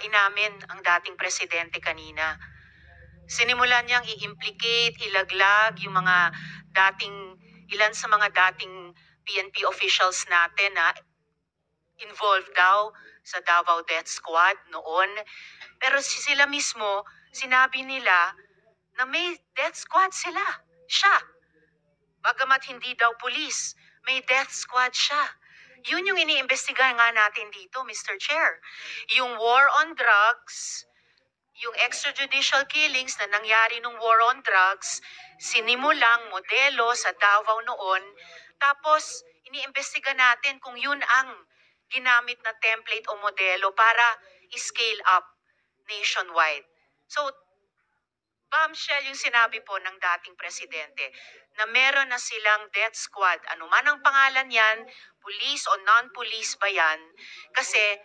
inamin ang dating presidente kanina. Sinimulan niyang i-implicate, ilaglag yung mga ilan sa mga dating PNP officials natin na involved daw sa Davao Death Squad noon. Pero sila mismo, sinabi nila na may death squad sila. Siya. Bagamat hindi daw pulis, may death squad siya. Yun yung iniimbestigahan nga natin dito, Mr. Chair. Yung war on drugs, yung extrajudicial killings na nangyari nung war on drugs, sinimulang modelo sa Davao noon, tapos iniimbestiga natin kung yun ang ginamit na template o modelo para i-scale up nationwide. So, bombshell yung sinabi po ng dating presidente na meron na silang death squad. Ano man ang pangalan yan, police o non-police ba yan? Kasi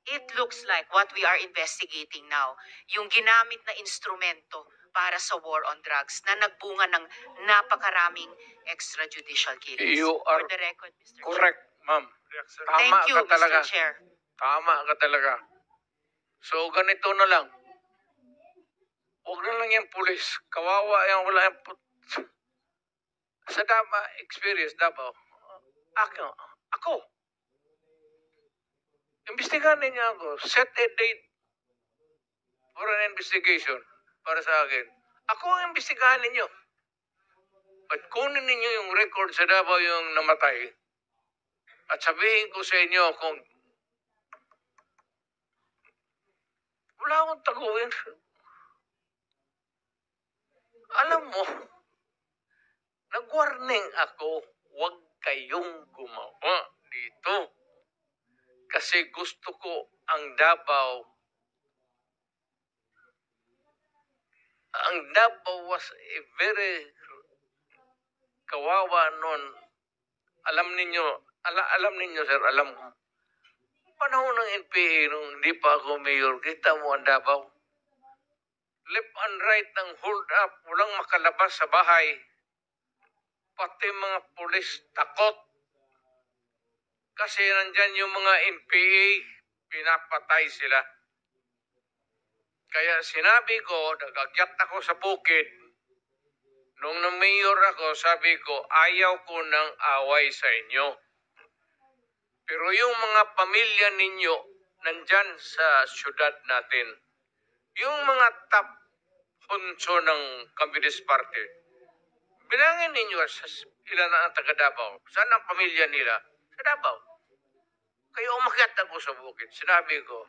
it looks like what we are investigating now, yung ginamit na instrumento para sa war on drugs na nagbunga ng napakaraming extrajudicial killings. You are For the record, Mr. correct, ma'am. Thank Tama you, ka talaga. Mr. Chair. Tama ka talaga. So, ganito na lang. Huwag na lang yung pulis. Kawawa yan, wala yung sa experience, Davao. Ako. Imbestigahan ninyo ako. Set a date for an investigation para sa akin. Ako ang imbestigahan ninyo. At kunin ninyo yung record sa Davao yung namatay. At sabihin ko sa inyo kung wala akong taguin. Alam mo, nag-warning ako, huwag kayong gumawa dito. Kasi gusto ko ang Davao was a very kawawa noon. Alam ninyo sir, alam ko. Panahon ng NPA nung hindi pa ako mayor, kita mo ang Davao. Left and right ng hold up, walang makalabas sa bahay. Pati mga pulis takot. Kasi nandyan yung mga NPA, pinapatay sila. Kaya sinabi ko, nagagyat ako sa bukid. Nung na-mayor ako, sabi ko, ayaw ko ng away sa inyo. Pero yung mga pamilya ninyo, nandyan sa syudad natin. Yung mga top hunso ng Communist Party, bilangin ninyo sa ilan ang taga Davao. Saan ang pamilya nila? Sa Davao. Kaya umakyat ako sa bukid. Sinabi ko,